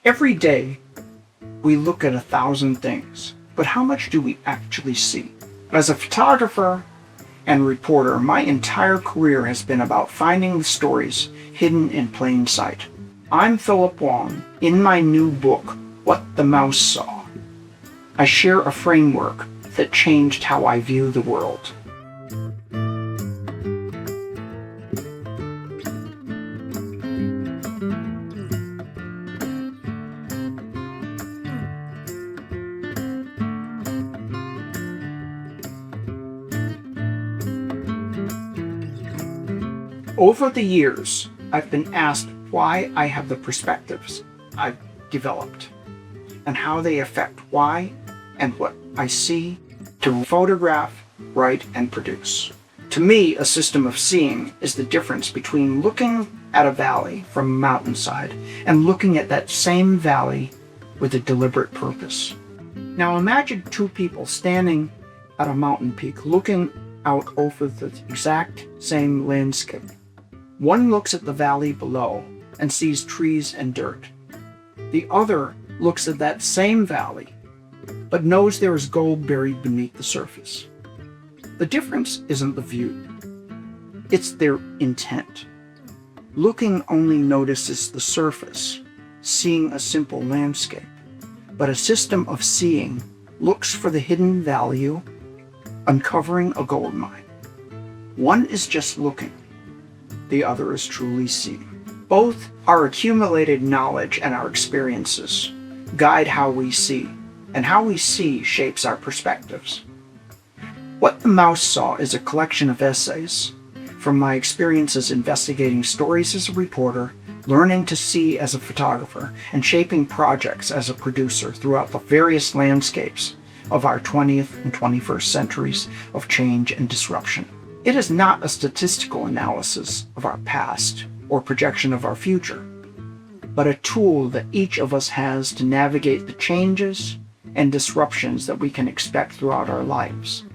Every day, we look at 1,000 things, but how much do we actually see? As a photographer and reporter, my entire career has been about finding the stories hidden in plain sight. I'm Phillip Wong. In my new book, What the Mouse Saw, I share a framework that changed how I view the world. Over the years, I've been asked why I have the perspectives I've developed and how they affect why and what I see to photograph, write, and produce. To me, a system of seeing is the difference between looking at a valley from a mountainside and looking at that same valley with a deliberate purpose. Now imagine two people standing at a mountain peak looking out over the exact same landscape. One looks at the valley below and sees trees and dirt. The other looks at that same valley, but knows there is gold buried beneath the surface. The difference isn't the view, it's their intent. Looking only notices the surface, seeing a simple landscape, but a system of seeing looks for the hidden value, uncovering a gold mine. One is just looking, the other is truly seeing. Both our accumulated knowledge and our experiences guide how we see, and how we see shapes our perspectives. What the Mouse Saw is a collection of essays from my experiences investigating stories as a reporter, learning to see as a photographer, and shaping projects as a producer throughout the various landscapes of our 20th and 21st centuries of change and disruption. It is not a statistical analysis of our past or projection of our future, but a tool that each of us has to navigate the changes and disruptions that we can expect throughout our lives.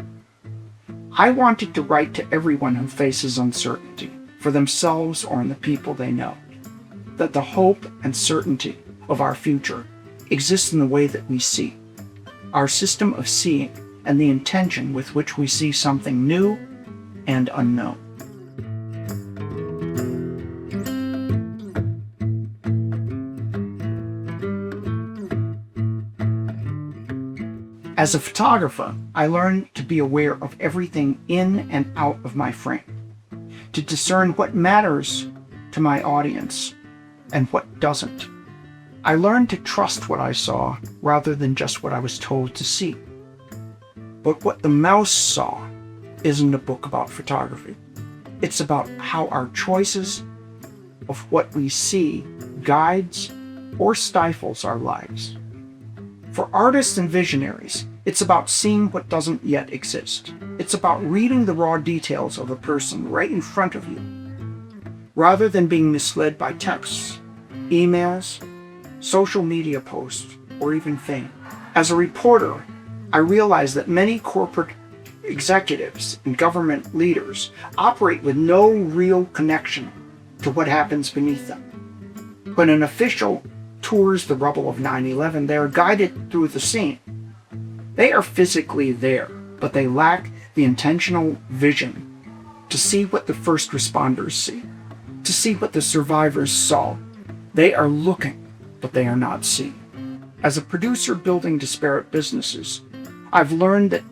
I wanted to write to everyone who faces uncertainty, for themselves or in the people they know, that the hope and certainty of our future exists in the way that we see, our system of seeing, and the intention with which we see something new and unknown. As a photographer, I learned to be aware of everything in and out of my frame, to discern what matters to my audience and what doesn't. I learned to trust what I saw rather than just what I was told to see. But What the Mouse Saw isn't a book about photography. It's about how our choices of what we see guides or stifles our lives. For artists and visionaries, it's about seeing what doesn't yet exist. It's about reading the raw details of a person right in front of you, rather than being misled by texts, emails, social media posts, or even fame. As a reporter, I realized that many corporate executives and government leaders operate with no real connection to what happens beneath them. When an official tours the rubble of 9/11, they are guided through the scene. They are physically there, but they lack the intentional vision to see what the first responders see, to see what the survivors saw. They are looking, but they are not seeing. As a producer building disparate businesses, I've learned that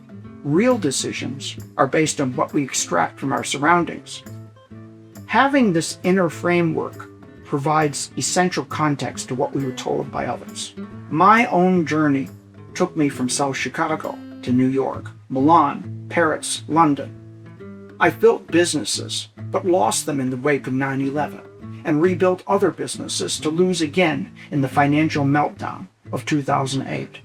real decisions are based on what we extract from our surroundings. Having this inner framework provides essential context to what we were told by others. My own journey took me from South Chicago to New York, Milan, Paris, London. I built businesses, but lost them in the wake of 9/11, and rebuilt other businesses to lose again in the financial meltdown of 2008.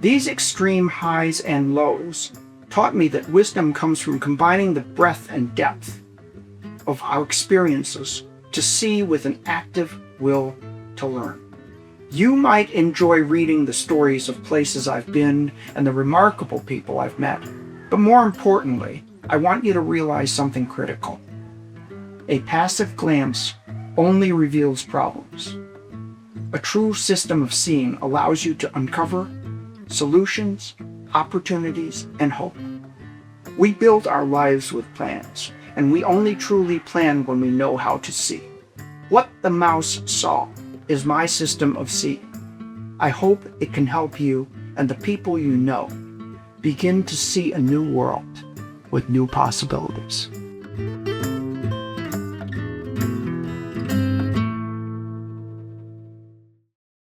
These extreme highs and lows taught me that wisdom comes from combining the breadth and depth of our experiences to see with an active will to learn. You might enjoy reading the stories of places I've been and the remarkable people I've met, but more importantly, I want you to realize something critical. A passive glance only reveals problems. A true system of seeing allows you to uncover solutions, opportunities, and hope. We build our lives with plans, and we only truly plan when we know how to see. What the mouse saw is my system of seeing. I hope it can help you and the people you know begin to see a new world with new possibilities.